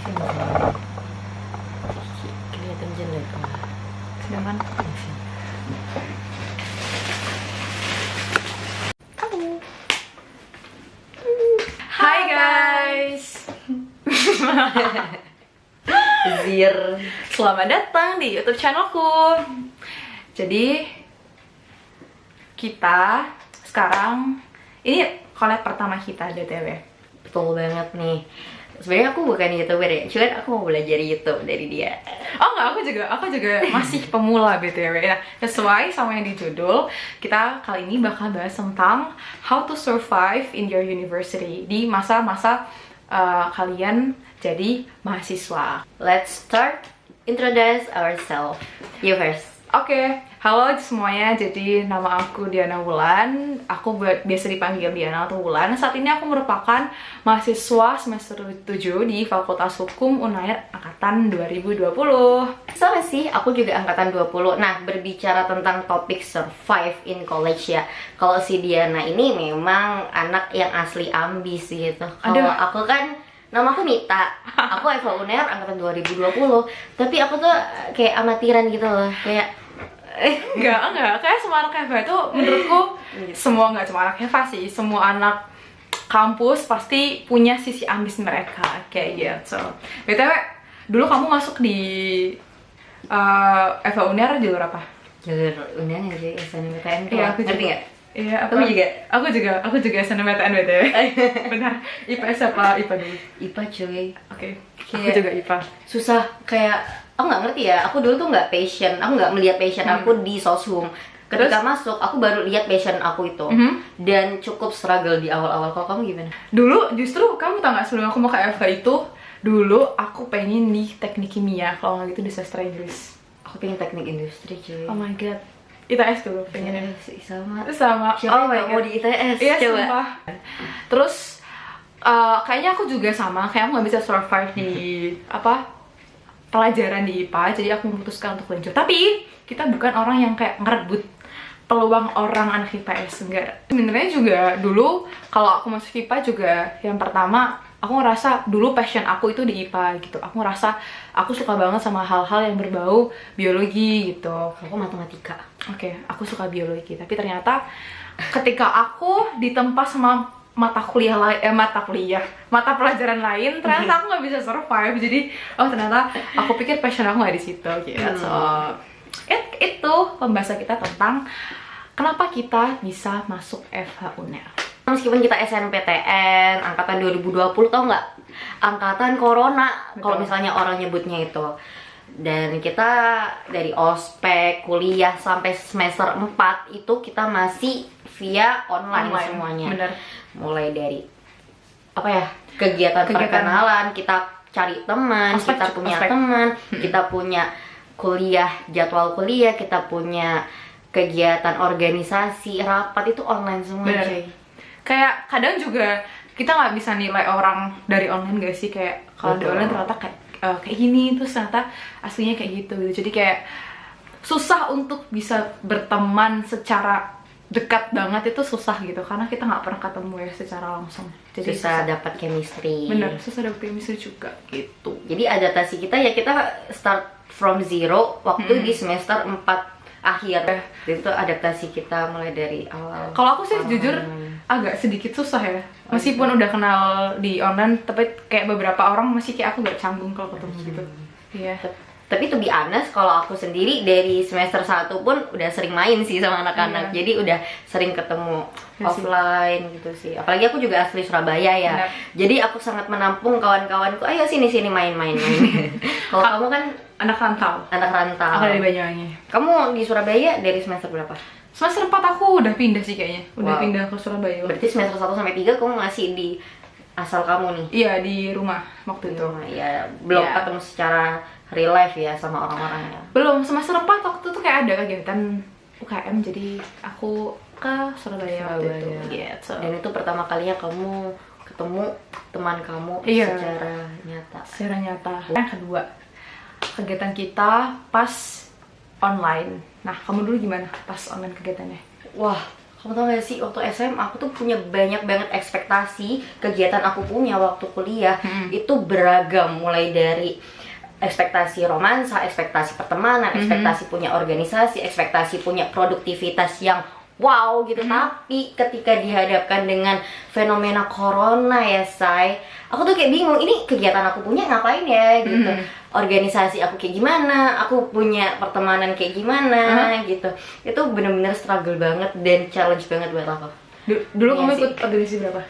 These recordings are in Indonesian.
Kelihatan jelek. Sedangkan Hai guys. Zir. Selamat datang di YouTube channelku. Jadi kita sekarang ini collab pertama kita BTW. Betul banget nih. Sebenarnya aku bukan YouTuber ya, cuman aku mau belajar YouTube dari dia. Oh enggak, aku juga masih pemula BTW. Nah, sesuai sama yang di judul, kita kali ini bakal bahas tentang how to survive in your university di masa-masa kalian jadi mahasiswa. Let's start introduce ourselves. You first. Oke, halo semuanya. Jadi nama aku Diana Wulan. Aku biasa dipanggil Diana atau Wulan. Saat ini aku merupakan mahasiswa semester 7 di Fakultas Hukum UNAIR angkatan 2020. Sama sih, aku juga angkatan 20. Nah, berbicara tentang topik survive in college ya. Kalau si Diana ini memang anak yang asli ambis gitu. Kalau aku kan nama aku Mita. Aku FH UNAIR angkatan 2020. Tapi aku tuh kayak amatiran gitu loh. Kayak Enggak, kayak semua anak FH itu menurutku semua, nggak cuma anak FH sih, semua anak kampus pasti punya sisi ambis mereka kayak gitu. BTW, dulu kamu masuk di FH UNAIR jalur apa? jalur UNAIR aja SNMPTN. Iya, aku ngerti juga. nggak? Iya, Aku juga. Aku juga SNMPTN BTW. Benar. IPS apa IPA dulu? IPA cuy. Oke. Aku Kayak juga IPA. susah, kayak aku nggak ngerti ya. Aku dulu tuh nggak passion, aku nggak melihat passion aku di soshum. Ketika masuk, aku baru lihat passion aku itu. Dan cukup struggle di awal-awal. Kalau kamu gimana? Dulu justru kamu tau gak, sebelum aku mau ke FH itu, dulu aku pengen di teknik kimia, kalau nggak gitu di sastra Inggris. Aku pengen teknik industri cuy. Oh my god, ITS dulu pengennya. Sama. Oh Siapa my yang mau god, di ITS? iya Coba. sumpah. Terus kayaknya aku juga sama, kayak aku nggak bisa survive di pelajaran di IPA, jadi aku memutuskan untuk lanjut. Tapi kita bukan orang yang kayak ngerebut peluang orang anak IPS, enggak. Sebenarnya juga dulu kalau aku masuk IPA juga yang pertama aku ngerasa dulu passion aku itu di IPA gitu. Aku ngerasa aku suka banget sama hal-hal yang berbau biologi gitu. Aku matematika. Oke, aku suka biologi. Tapi ternyata ketika aku ditempa sama mata pelajaran lain, ternyata aku nggak bisa survive. Jadi ternyata aku pikir passion aku nggak di situ gitu. So itu pembahasan kita tentang kenapa kita bisa masuk FH UNAIR. Meskipun kita SNMPTN angkatan 2020, tau nggak? Angkatan corona, kalau misalnya orang nyebutnya itu. Dan kita dari ospek, kuliah sampai semester 4 itu kita masih via online semuanya. Bener. Mulai dari kegiatan perkenalan, kita cari teman, kita punya teman, kita punya kuliah, jadwal kuliah, kita punya kegiatan organisasi, rapat itu online semua. Cuy. Kayak kadang juga kita nggak bisa nilai orang dari online gak sih, kayak kalau di online ternyata kayak gini, terus ternyata aslinya kayak gitu. Jadi kayak susah untuk bisa berteman secara dekat banget, itu susah gitu karena kita nggak pernah ketemu ya secara langsung. Jadi susah dapat chemistry. Bener, susah dapat chemistry juga gitu. Jadi adaptasi kita ya, kita start from zero waktu di semester 4 akhir. Itu adaptasi kita mulai dari awal. Kalau aku sih jujur agak sedikit susah ya. Meskipun udah kenal di online, tapi kayak beberapa orang masih kayak aku gak canggung kalau ketemu gitu. Iya. Tapi to be honest, kalau aku sendiri dari semester 1 pun udah sering main sih sama anak-anak. Jadi udah sering ketemu offline gitu sih. Apalagi aku juga asli Surabaya ya. Jadi aku sangat menampung kawan-kawanku, ayo sini main-main. Kalau kamu kan anak rantau. Aku dari Banyuwangi. Kamu di Surabaya dari semester berapa? Semester 4 aku udah pindah sih kayaknya. Udah pindah ke Surabaya. Berarti semester 1 sampai 3 kamu masih di asal kamu nih? Iya, di rumah waktu itu. Iya, belum ketemu secara real life ya sama orang-orang ya? Belum, semester 4 waktu itu kayak ada kegiatan UKM, jadi aku ke Surabaya waktu itu. Gitu. Dan itu pertama kalinya kamu ketemu teman kamu secara nyata? Secara nyata. Yang kedua, kegiatan kita pas online. Nah, kamu dulu gimana pas online kegiatannya? Wah, Kamu tau gak sih, waktu SMA aku tuh punya banyak banget ekspektasi. Kegiatan aku punya waktu kuliah itu beragam, mulai dari ekspektasi romansa, ekspektasi pertemanan, ekspektasi punya organisasi, ekspektasi punya produktivitas yang wow gitu. Tapi ketika dihadapkan dengan fenomena corona ya say, aku tuh kayak bingung, ini kegiatan aku punya ngapain ya gitu. Organisasi aku kayak gimana, aku punya pertemanan kayak gimana gitu. Itu bener-bener struggle banget dan challenge banget buat aku. Dulu Iya kamu sih. ikut organisasi berapa?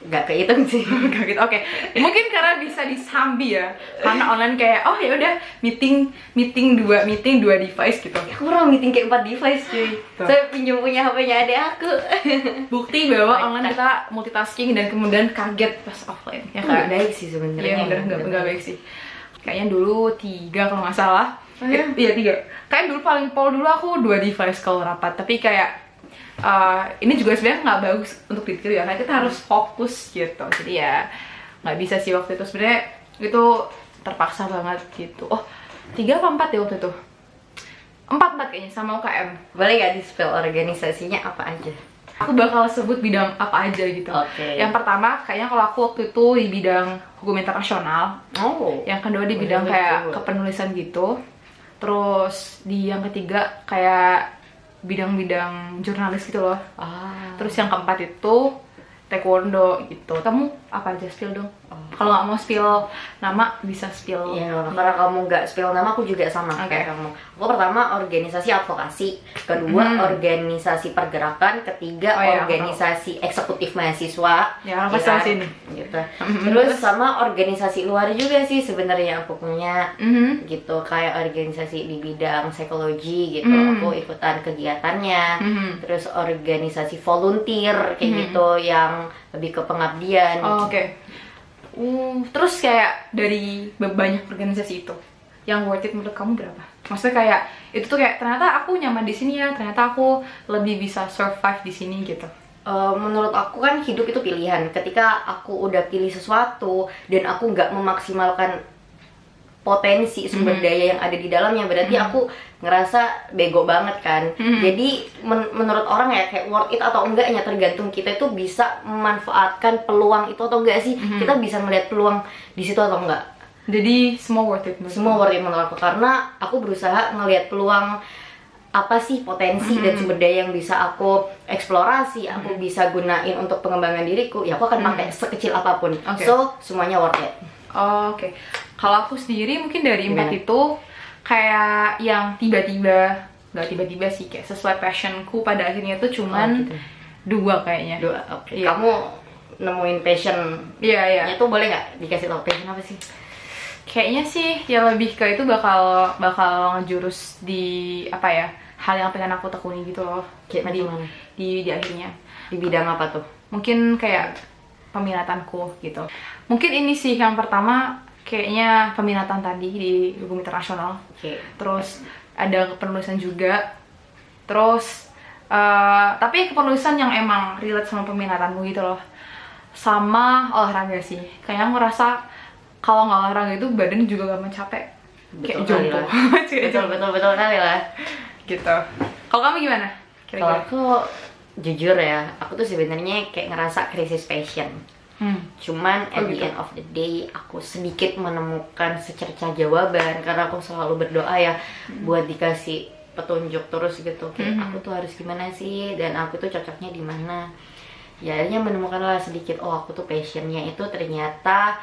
Gak kehitung sih. Gak gitu. Oke. Mungkin karena bisa disambi ya. Karena online kayak oh ya udah meeting dua device gitu. Aku pernah meeting kayak 4 device cuy. Tuh. Saya pinjam punya HP-nya adek aku. Bukti bahwa online kita multitasking dan kemudian kaget pas offline. Ya kan? Nggak baik sih sebenarnya. Iya bener, nggak baik sih. Kayaknya dulu 3 kalau nggak salah. Iya 3. Kayak dulu paling pol dulu aku 2 device kalau rapat. Tapi kayak ini juga sebenarnya nggak bagus untuk diri ya, karena kita harus fokus gitu. Jadi ya nggak bisa sih waktu itu, sebenarnya itu terpaksa banget gitu. Oh 3 apa 4 ya waktu itu? 4 kayaknya sama UKM. Boleh nggak di-spell organisasinya apa aja? Aku bakal sebut bidang apa aja gitu. Oke. Yang pertama kayaknya kalau aku waktu itu di bidang hukum internasional. Oh. Yang kedua di bidang kayak kepenulisan gitu. Terus di yang ketiga kayak bidang-bidang jurnalis gitu loh. Terus yang keempat itu taekwondo gitu. Kamu apa aja spill dong? Kalau nggak mau spill nama bisa spill. Iya, karena kamu nggak spill nama, aku juga sama kayak kamu. Aku pertama organisasi advokasi, kedua organisasi pergerakan, ketiga organisasi eksekutif mahasiswa. Ya, apa kan? Sini? Gitu. Terus sama organisasi luar juga sih sebenarnya aku punya. Gitu, kayak organisasi di bidang psikologi gitu. Aku ikutan kegiatannya. Terus organisasi volunteer kayak gitu yang lebih ke pengabdian. Oke. Terus kayak dari banyak organisasi itu, yang worth it menurut kamu berapa? Maksudnya kayak itu tuh kayak ternyata aku nyaman di sini ya, ternyata aku lebih bisa survive di sini gitu. Menurut aku kan hidup itu pilihan. Ketika aku udah pilih sesuatu dan aku nggak memaksimalkan potensi sumber daya yang ada di dalamnya, berarti aku ngerasa bego banget kan. Jadi menurut orang ya kayak worth it atau enggaknya tergantung kita itu bisa memanfaatkan peluang itu atau enggak sih. Kita bisa melihat peluang di situ atau enggak. Jadi semua worth it menurut Semua worth it menurut aku, karena aku berusaha ngelihat peluang apa sih potensi dan sumber daya yang bisa aku eksplorasi, aku bisa gunain untuk pengembangan diriku, ya aku akan pakai sekecil apapun. So semuanya worth it. Oke. Kalau aku sendiri mungkin dari 4 itu kayak yang tiba-tiba, nggak tiba-tiba sih, kayak sesuai passionku pada akhirnya itu cuman 2 kayaknya. 2. Oke. Kamu nemuin passion. Iya. Itu boleh nggak dikasih tau passion apa sih? Kayaknya sih yang lebih ke itu bakal ngejurus di apa ya, hal yang pengen aku tekuni gitu loh. Kayak di akhirnya. Di bidang apa tuh? Mungkin kayak peminatanku gitu. Mungkin ini sih yang pertama kayaknya peminatan tadi di hukum internasional. Terus ada kepenulisan juga. Terus tapi kepenulisan yang emang relate sama peminatanku gitu loh. Sama olahraga sih. Kayaknya ngerasa kalau nggak olahraga itu badan juga gampang capek. Kayak jompo. Betul kali lah. Gitu. Kalau kamu gimana? Kalau aku jujur ya, aku tuh sebenarnya kayak ngerasa krisis passion. Cuman at the end of the day aku sedikit menemukan secerca jawaban, karena aku selalu berdoa ya buat dikasih petunjuk terus gitu, kayak aku tuh harus gimana sih dan aku tuh cocoknya di mana. Ya akhirnya menemukanlah sedikit, oh aku tuh passionnya itu ternyata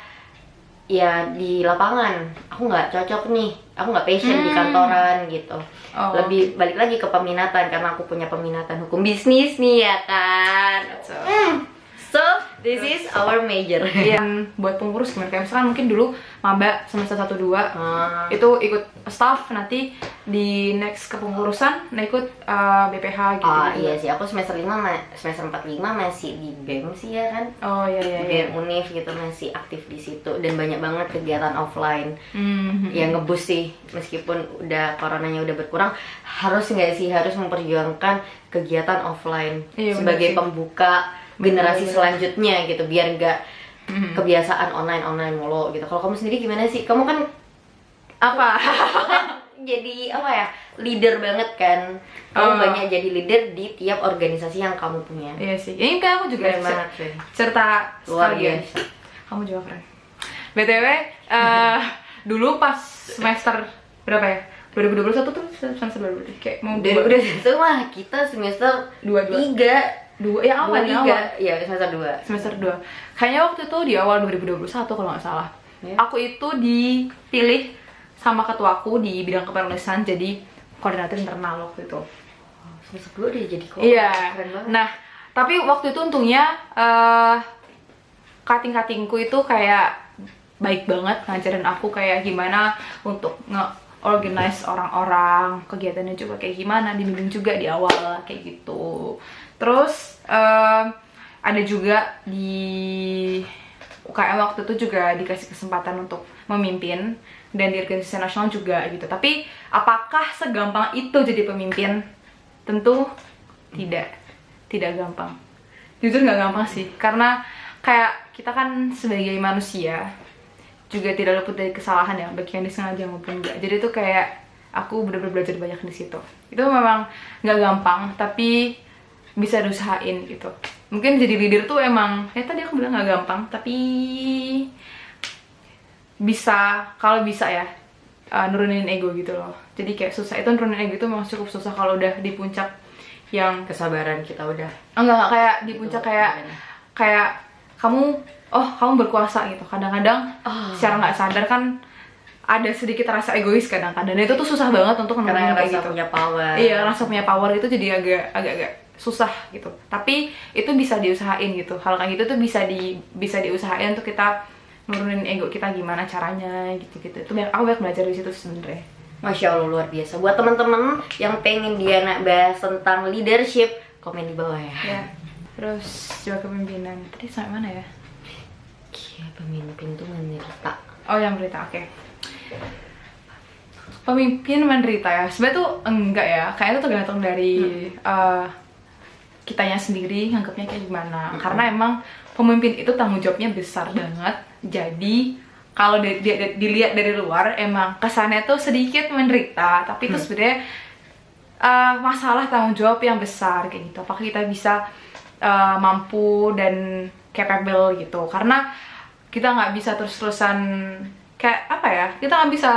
ya di lapangan. Aku nggak cocok nih, aku nggak passion di kantoran gitu. Lebih balik lagi ke peminatan, karena aku punya peminatan hukum bisnis nih ya kan. So this is our major. Yang buat pengurus gimana? Kayak misalkan mungkin dulu maba semester 1-2 itu ikut staff, nanti di next kepengurusan nah ikut BPH gitu. Iya sih, aku semester 4-5 masih di BEM sih ya kan. Iya. BEM Univ gitu, masih aktif di situ dan banyak banget kegiatan offline. Yang ngebus sih, meskipun udah coronanya udah berkurang, harus memperjuangkan kegiatan offline sebagai pembuka generasi selanjutnya gitu, biar nggak kebiasaan online mulu gitu. Kalau kamu sendiri gimana sih? Kamu kan apa? jadi apa ya, leader banget kan. Kamu banyak jadi leader di tiap organisasi yang kamu punya. Iya sih, ini kan aku juga Keren banget sih. cerita Luar sekalian. biasa. Kamu juga keren. BTW, dulu pas semester berapa ya? 2021 tuh semester berapa? Kayak mau Dan udah semua kita semester Dua. 3 ya awal nih awal. ya semester 2. Semester 2. Kayaknya waktu itu di awal 2021 kalau nggak salah. Ya. Aku itu dipilih sama ketuaku di bidang kepenulisan jadi koordinator internal waktu itu. Semester 2 udah jadi kok. Iya. Keren banget. Nah, tapi waktu itu untungnya kating-katingku itu kayak baik banget ngajarin aku kayak gimana untuk nge-organize orang-orang, kegiatannya juga kayak gimana, dibimbing juga di awal kayak gitu. Terus ada juga di UKM waktu itu juga dikasih kesempatan untuk memimpin dan di organisasi nasional juga gitu. Tapi apakah segampang itu jadi pemimpin? Tentu tidak gampang. Jujur nggak gampang sih, karena kayak kita kan sebagai manusia juga tidak luput dari kesalahan ya, baik yang disengaja maupun enggak. Jadi tuh kayak aku benar-benar belajar banyak di situ. Itu memang nggak gampang, tapi bisa diusahain gitu. Mungkin jadi leader tuh emang, tadi aku bilang nggak gampang, tapi bisa, kalau bisa ya nurunin ego gitu loh. Jadi kayak susah, itu nurunin ego itu memang cukup susah kalau udah di puncak yang Kesabaran kita udah. enggak kayak di puncak Gitu, kayak kamu berkuasa gitu. Kadang-kadang secara nggak sadar kan ada sedikit rasa egois kadang-kadang. Dan itu tuh susah banget untuk Karena nurunin kayak rasa gitu. punya power. Iya, rasa punya power itu jadi agak susah gitu. Tapi itu bisa diusahain gitu. Hal kayak gitu tuh bisa diusahain untuk kita nurunin ego kita gimana caranya gitu-gitu. Itu aku banyak belajar di situ sebenarnya. Masya Allah, luar biasa. Buat teman-teman yang pengen Diana bahas tentang leadership, komen di bawah ya. Ya. Terus juga kepemimpinan. Tadi sampai mana ya? Iya, pemimpin tuh menderita. Oh, yang berita, oke. Pemimpin menderita ya. Sebenarnya tuh enggak ya. Kayaknya itu tergantung dari kitanya sendiri nganggapnya kayak gimana. Karena emang pemimpin itu tanggung jawabnya besar banget. Jadi kalau dilihat dari luar emang kesannya tuh sedikit menderita, tapi itu sebenarnya masalah tanggung jawab yang besar kayak gitu. Apakah kita bisa mampu dan capable gitu? Karena kita nggak bisa terus-terusan kayak apa ya? Kita nggak bisa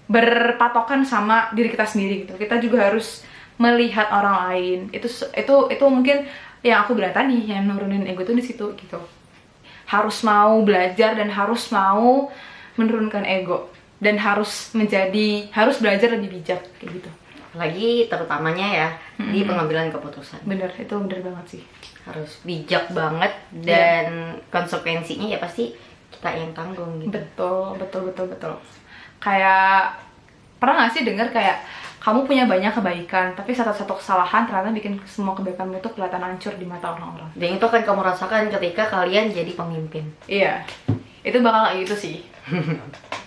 berpatokan sama diri kita sendiri gitu. Kita juga harus melihat orang lain. Itu mungkin yang aku bilang tadi, yang nurunin ego tuh di situ gitu. Harus mau belajar dan harus mau menurunkan ego dan harus belajar lebih bijak kayak gitu. Lagi terutamanya ya di pengambilan keputusan. Bener, itu bener banget sih. Harus bijak banget dan konsekuensinya ya pasti kita yang tanggung gitu. Betul. Kayak pernah nggak sih dengar kayak kamu punya banyak kebaikan, tapi satu kesalahan ternyata bikin semua kebaikanmu itu kelihatan hancur di mata orang-orang. Dan itu akan kamu rasakan ketika kalian jadi pemimpin. Iya, itu bakal kayak gitu sih.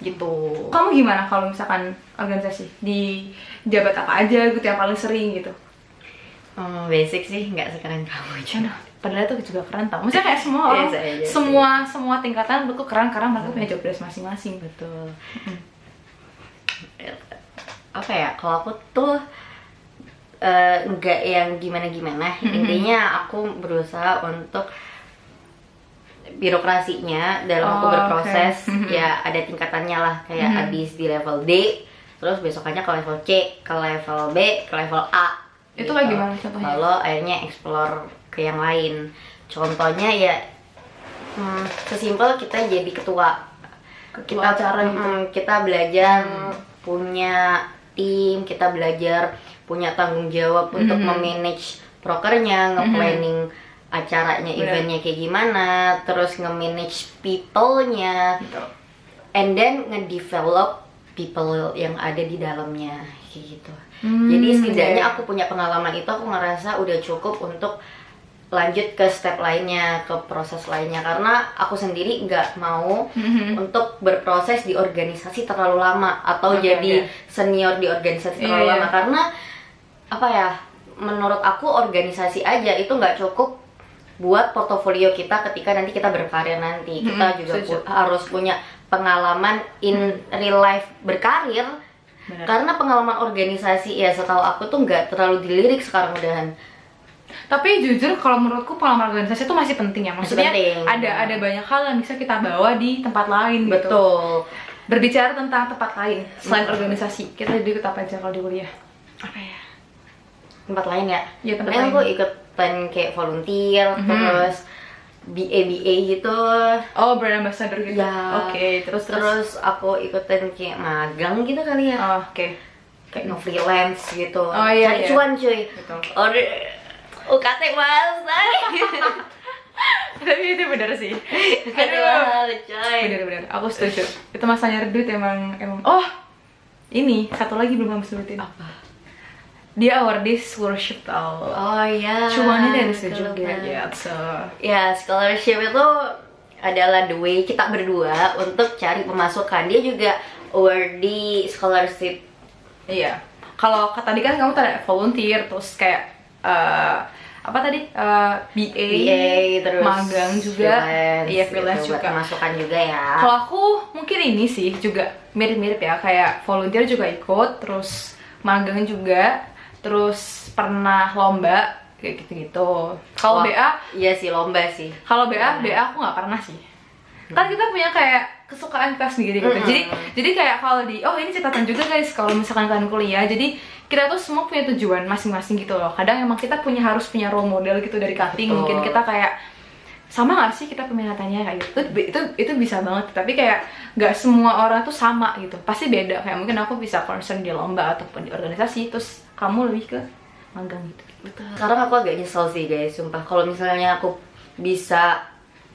Gitu. Kamu gimana kalau misalkan organisasi? Di jabat apa aja gitu yang paling sering gitu? Basic sih, nggak sekeren kamu aja. Padahal itu juga keren tau. Maksudnya kayak semua orang, semua tingkatan itu keren karena mereka punya job desk masing-masing. Betul. Apa ya, kalau aku tuh nggak yang gimana-gimana. Intinya aku berusaha untuk birokrasinya dalam aku berproses ya ada tingkatannya lah, kayak abis di level D, terus besokannya ke level C, ke level B, ke level A. Itu gitu. kayak gimana contohnya? Kalau akhirnya explore ke yang lain. Contohnya ya sesimpel kita jadi ketua acara gitu. Kita belajar punya tim, kita belajar punya tanggung jawab untuk memanage prokernya, nge-planning acaranya, eventnya kayak gimana, terus nge-manage people-nya, and then nge-develop people yang ada di dalamnya kayak gitu. Jadi setidaknya aku punya pengalaman itu, aku ngerasa udah cukup untuk lanjut ke step lainnya, ke proses lainnya, karena aku sendiri nggak mau untuk berproses di organisasi terlalu lama atau jadi senior di organisasi terlalu lama, karena apa ya, menurut aku organisasi aja itu nggak cukup buat portofolio kita ketika nanti kita berkarir nanti. Kita juga harus punya pengalaman in real life berkarir. Bener. Karena pengalaman organisasi ya setahu aku tuh nggak terlalu dilirik sekarang udahan. Tapi jujur kalau menurutku pengalaman organisasi itu masih penting ya. Maksudnya penting. ada banyak hal yang bisa kita bawa di tempat lain gitu. Betul. Berbicara tentang tempat lain selain organisasi, kita jadi ikut apa aja kalau di kuliah? Apa ya? Tempat lain ya? Iya, tempat Paling lain. aku ikutan kayak volunteer, terus BA gitu. Oh, brand ambassador gitu. Ya. Oke, terus Terus aku ikutan kayak magang gitu kali ya. Oh, oke. Kayak nge-freelance gitu. Oh, iya, Cari iya. cuan cuy. Betul. UKT mas. Tapi itu benar sih. UKT mahal coy. Bener-bener, aku setuju. Itu masanya nyari duit emang. Oh, ini satu lagi belum kamu sebutin. Apa? Dia awardis scholarship tau. Oh iya. Cuman dari situ betul juga banget. ya. So, Ya, scholarship itu adalah the way kita berdua untuk cari pemasukan. Dia juga awardee scholarship. iya. Kalau tadi kan kamu tadi volunteer terus kayak apa tadi BA, terus magang juga, iya freelance gitu, buat juga. pemasukan juga ya. Kalau aku mungkin ini sih juga mirip-mirip ya, kayak volunteer juga ikut, terus magang juga, terus pernah lomba kayak gitu-gitu. Kalau Wah, BA, iya sih lomba sih. kalau BA aku nggak pernah sih. Kan kita punya kayak kesukaan kita sendiri gitu. Jadi kayak kalau ini catatan juga guys, kalau misalkan kalian kuliah, jadi kita tuh semua punya tujuan masing-masing gitu loh. Kadang emang kita harus punya role model gitu dari cutting. Betul. Mungkin kita kayak sama nggak sih kita peminatannya kayak gitu. Itu bisa banget. Tapi kayak nggak semua orang tuh sama gitu. Pasti beda. Kayak mungkin aku bisa concern di lomba ataupun di organisasi. Terus kamu lebih ke magang gitu. Betul. Sekarang aku agak nyesel sih guys, sumpah. Kalau misalnya aku bisa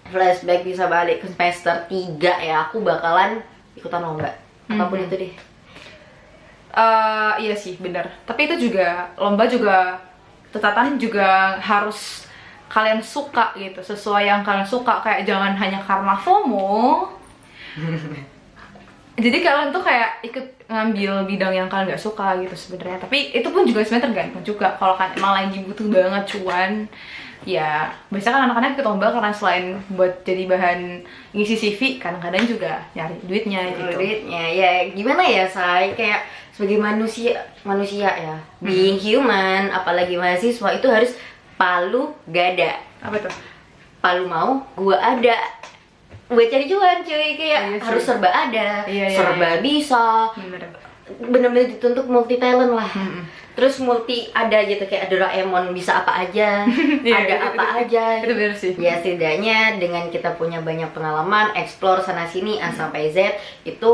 flashback, bisa balik ke semester 3 ya, aku bakalan ikutan lomba. Apapun itu deh. Iya sih, benar. Tapi itu juga, lomba juga, catatan juga harus kalian suka gitu, sesuai yang kalian suka. Kayak jangan hanya karena FOMO. Jadi kalian tuh kayak ikut ngambil bidang yang kalian gak suka gitu sebenarnya. Tapi itu pun juga sebenarnya tergantung juga. Kalau kan emang lagi butuh banget cuan, ya biasanya kan anak-anak ikut lomba karena selain buat jadi bahan ngisi CV, kadang-kadang juga nyari duitnya gitu. Duitnya ya gimana ya, say, kayak sebagai manusia ya, being human, apalagi mahasiswa itu harus palu gada. Apa tuh? Palu mau, gua ada. Buat cari cuan cuy, kayak Iya sih. harus serba ada, Iya, serba bisa, Bener. bener-bener dituntut multi talent lah. Terus multi ada gitu, kayak ada Doraemon bisa apa aja, Iya, ada itu- apa aja. Itu bener sih. Ya setidaknya dengan kita punya banyak pengalaman, explore sana sini A sampai Z, itu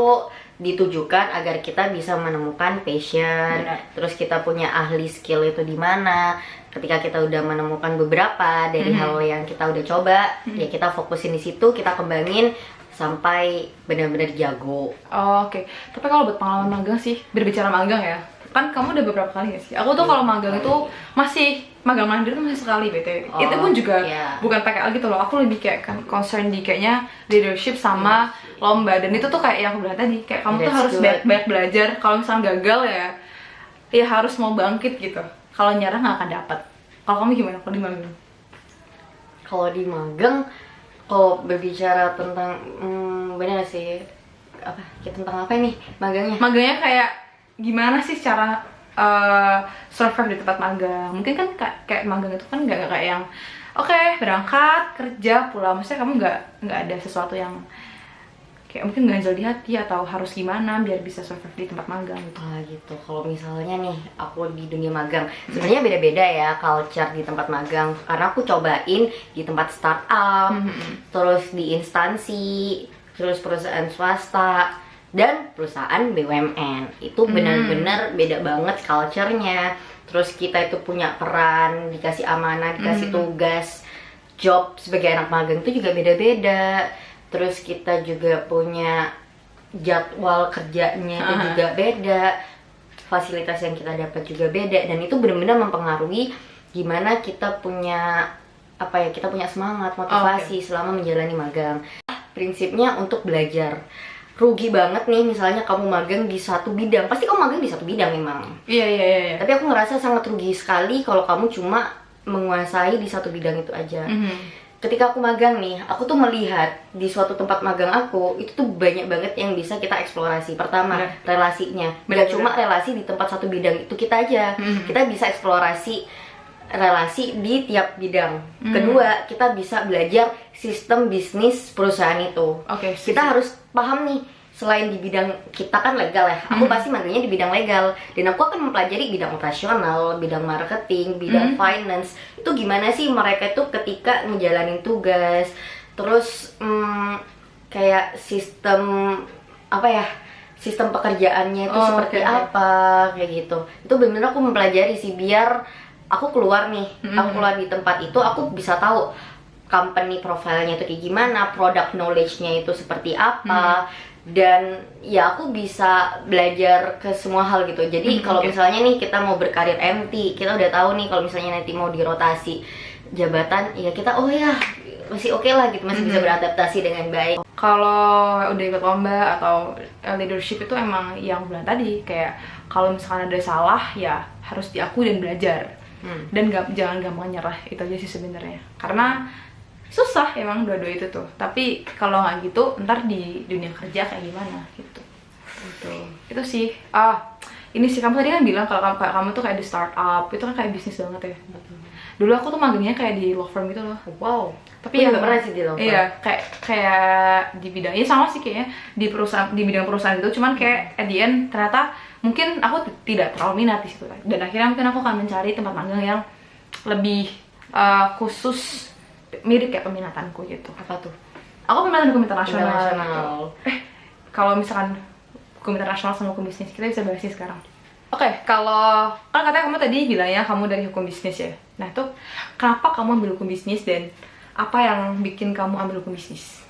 ditujukan agar kita bisa menemukan passion. Benar. Terus kita punya ahli skill itu di mana. Ketika kita udah menemukan beberapa dari hal yang kita udah coba, ya kita fokusin di situ, kita kembangin sampai benar-benar jago. Oh, oke. Tapi kalau buat pengalaman magang sih, berbicara magang ya, kan kamu udah beberapa kali gak sih? Aku tuh kalau magang itu masih magang mandiri tuh masih sekali BTW. Oh, Itu pun juga iya. bukan PKL gitu loh. Aku lebih kayak kan concern di kayaknya leadership sama lomba. Dan itu tuh kayak yang aku bilang tadi, kayak kamu tuh That's harus good. banyak belajar. Kalau misalnya gagal ya harus mau bangkit gitu. Kalau nyerah nggak akan dapat. Kalau kamu gimana kalau di magang? Kalau di magang, kalau berbicara tentang bener sih, apa? Ya, tentang apa nih magangnya? Magangnya kayak gimana sih cara survive di tempat magang? Mungkin kan kayak magang itu kan nggak kayak yang oke, berangkat kerja pulang. Maksudnya kamu nggak ada sesuatu yang kayak mungkin ganjel di hati atau harus gimana biar bisa survive di tempat magang gitu. Gitu. Kalau misalnya nih aku di dunia magang, sebenarnya beda-beda ya culture di tempat magang. Karena aku cobain di tempat startup, terus di instansi, terus perusahaan swasta dan perusahaan BUMN. Itu benar-benar beda banget culture-nya. Terus kita itu punya peran, dikasih amanah, dikasih tugas, job sebagai anak magang itu juga beda-beda. Terus kita juga punya jadwal kerjanya itu juga beda, fasilitas yang kita dapat juga beda, dan itu benar-benar mempengaruhi gimana kita punya kita punya semangat, motivasi selama menjalani magang. Prinsipnya untuk belajar. Rugi banget nih misalnya kamu magang di satu bidang, pasti kamu magang di satu bidang memang. Iya. Tapi aku ngerasa sangat rugi sekali kalau kamu cuma menguasai di satu bidang itu aja. Ketika aku magang nih, aku tuh melihat di suatu tempat magang aku itu tuh banyak banget yang bisa kita eksplorasi. Pertama, relasinya. Gak cuma relasi di tempat satu bidang itu kita aja. Kita bisa eksplorasi relasi di tiap bidang. Kedua, kita bisa belajar sistem bisnis perusahaan itu. Kita harus paham nih, selain di bidang kita kan legal ya, aku pasti magangnya di bidang legal, dan aku akan mempelajari bidang operasional, bidang marketing, bidang finance. Itu gimana sih mereka itu ketika ngejalanin tugas, terus kayak sistem apa ya, sistem pekerjaannya itu seperti apa, kayak gitu. Itu bener-bener aku mempelajari sih, biar aku keluar nih, aku keluar di tempat itu, aku bisa tahu company profile-nya itu kayak gimana, product knowledge-nya itu seperti apa, dan ya aku bisa belajar ke semua hal gitu. Jadi kalau misalnya nih kita mau berkarir MT, kita udah tahu nih kalau misalnya nanti mau dirotasi jabatan, ya kita oh ya masih oke lah gitu, masih bisa beradaptasi dengan baik. Kalau udah ikut lomba atau leadership itu emang yang bilang tadi, kayak kalau misalkan ada salah ya harus diakui dan belajar. Dan jangan gampang nyerah, itu aja sih sebenarnya. Karena susah emang dua-dua itu tuh. Tapi kalau nggak gitu, ntar di dunia kerja kayak gimana gitu. Itu sih. Ini sih kamu tadi kan bilang kalau kamu tuh kayak di startup, itu kan kayak bisnis banget ya. Dulu aku tuh magangnya kayak di law firm gitu loh. Wow. Tapi ya nggak pernah sih di law firm. Iya, kayak di bidang, ya sama sih kayaknya di perusahaan, di bidang perusahaan itu. Cuman kayak at the end ternyata mungkin aku tidak terlalu minat di situ. Dan akhirnya mungkin aku akan mencari tempat magang yang lebih khusus, mirip kayak peminatanku gitu. Apa tuh? Aku peminatan hukum internasional. Internasional. Kalau misalkan hukum internasional sama hukum bisnis, kita bisa bahas sih sekarang. Oke, kalau kan katanya kamu tadi bilangnya kamu dari hukum bisnis ya. Nah tuh, kenapa kamu ambil hukum bisnis dan apa yang bikin kamu ambil hukum bisnis?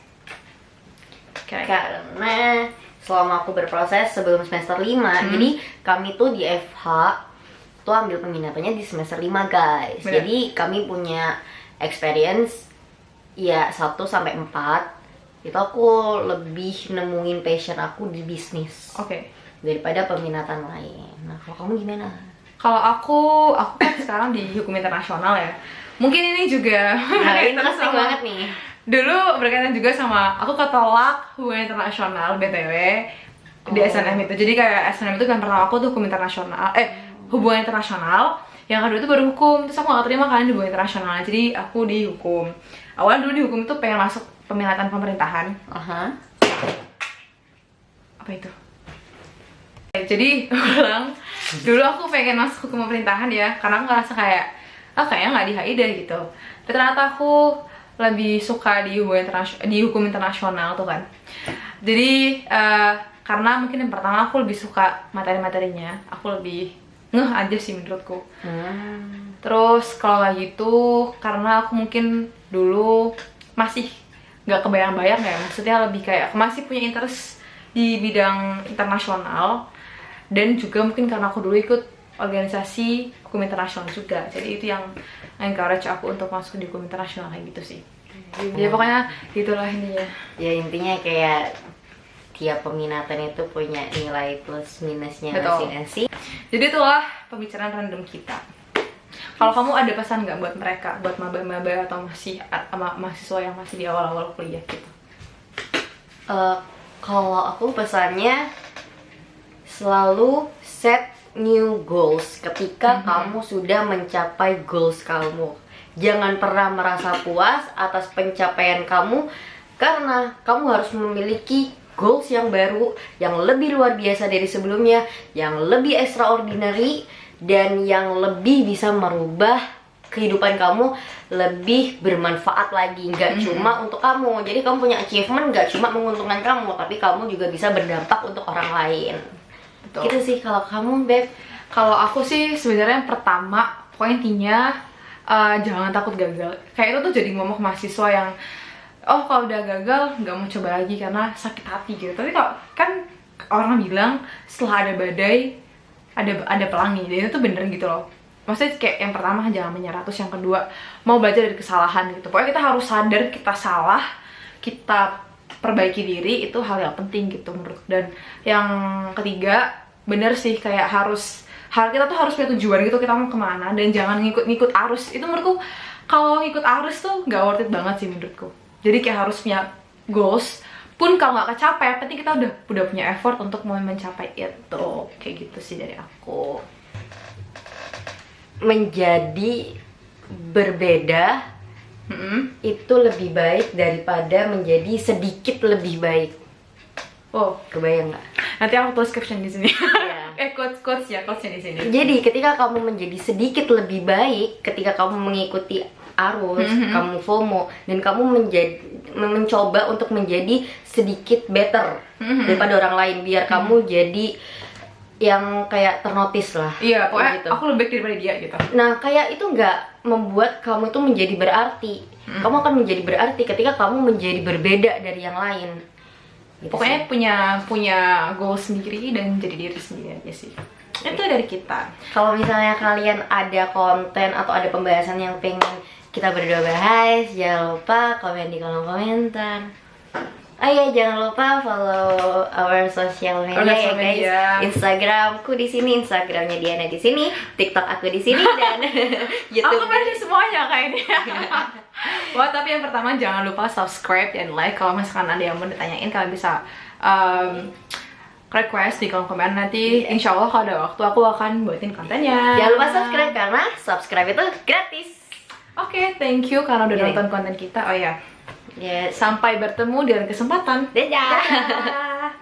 Karena selama aku berproses sebelum semester 5, jadi kami tuh di FH tuh ambil peminatannya di semester 5 guys. Bener. Jadi kami punya experience ya 1 sampai 4. Itu aku lebih nemuin passion aku di bisnis daripada peminatan lain. Nah, kalau kamu gimana? Kalau aku kan sekarang di hukum internasional ya. Mungkin ini juga Interesting banget nih. Dulu berkaitan juga sama, aku ketolak hubungan internasional BTW di SNM itu. Jadi kayak SNM itu kan pertama aku tuh hukum internasional, hubungan internasional. Yang kedua itu baru hukum. Terus aku gak terima kalian di hubungan internasional. Jadi aku di hukum. Awalnya dulu di hukum itu pengen masuk peminatan pemerintahan. Apa itu? Jadi ulang, dulu aku pengen masuk hukum pemerintahan ya, karena aku ngerasa kayak kayaknya nggak di HI deh gitu. Tapi ternyata aku lebih suka di hukum internasional tuh kan. Jadi karena mungkin yang pertama aku lebih suka materi-materinya, aku lebih ngeh aja sih menurutku. Terus kalau kayak gitu, karena aku mungkin dulu masih nggak kebayang-bayang ya, maksudnya lebih kayak masih punya interest di bidang internasional. Dan juga mungkin karena aku dulu ikut organisasi hukum internasional juga, jadi itu yang encourage aku untuk masuk di hukum internasional kayak gitu sih. Ya pokoknya gitulah intinya. Ya intinya kayak tiap peminatan itu punya nilai plus minusnya masing-masing. Jadi itulah pembicaraan random kita. Kalau kamu ada pesan nggak buat mereka, buat maba-maba atau masih mahasiswa yang masih di awal-awal kuliah gitu? Kalau aku pesannya selalu set new goals ketika kamu sudah mencapai goals kamu. Jangan pernah merasa puas atas pencapaian kamu, karena kamu harus memiliki goals yang baru, yang lebih luar biasa dari sebelumnya, yang lebih extraordinary, dan yang lebih bisa merubah kehidupan kamu lebih bermanfaat lagi. Nggak cuma untuk kamu, jadi kamu punya achievement nggak cuma menguntungkan kamu, tapi kamu juga bisa berdampak untuk orang lain. Betul. Gitu sih. Kalau kamu, Beb? Kalau aku sih sebenarnya yang pertama, pointinya jangan takut gagal. Kayak itu tuh jadi momok mahasiswa yang kalau udah gagal nggak mau coba lagi karena sakit hati gitu. Tapi kalau kan orang bilang setelah ada badai ada pelangi, dan itu tuh bener gitu loh. Maksudnya kayak yang pertama jangan menyerah, terus yang kedua mau belajar dari kesalahan gitu. Pokoknya kita harus sadar kita salah, kita perbaiki diri, itu hal yang penting gitu menurut. Dan yang ketiga bener sih, kayak harus kita tuh harus punya tujuan gitu, kita mau kemana, dan jangan ngikut arus. Itu menurutku kalau ngikut arus tuh nggak worth it banget sih menurutku. Jadi kayak harus punya goals, pun kalau nggak kecapai, yang penting kita udah punya effort untuk mau mencapai itu. Kayak gitu sih dari aku. Menjadi berbeda itu lebih baik daripada menjadi sedikit lebih baik. Oh, Kebayang nggak? nanti aku tulis caption di sini. Iya. quotesnya di sini. Jadi ketika kamu menjadi sedikit lebih baik, ketika kamu mengikuti arus, kamu FOMO, dan kamu mencoba untuk menjadi sedikit better daripada orang lain, biar kamu jadi yang kayak ternotis lah. Iya, pokoknya gitu. aku lebih baik daripada dia gitu. Nah, kayak itu nggak membuat kamu itu menjadi berarti. Kamu akan menjadi berarti ketika kamu menjadi berbeda dari yang lain. Gitu Pokoknya sih. punya goal sendiri dan jadi diri sendiri aja sih. Itu dari kita. Kalau misalnya kalian ada konten atau ada pembahasan yang pengen kita berdua bahas, jangan lupa komen di kolom komentar. Oh iya, jangan lupa follow our social media ya guys. Instagramku di sini, Instagramnya Diana di sini, TikTok aku di sini, dan YouTube. Aku masih semuanya kayaknya. Wah, tapi yang pertama jangan lupa subscribe dan like. Kalau misalkan ada yang mau ditanyain, kalian bisa request di kolom komen. Nanti insya Allah kalau ada waktu aku akan buatin kontennya. Jangan lupa subscribe karena subscribe itu gratis. Oke, thank you karena udah nonton konten kita. Oh ya, Yes. sampai bertemu di lain kesempatan. Dadah. Dadah.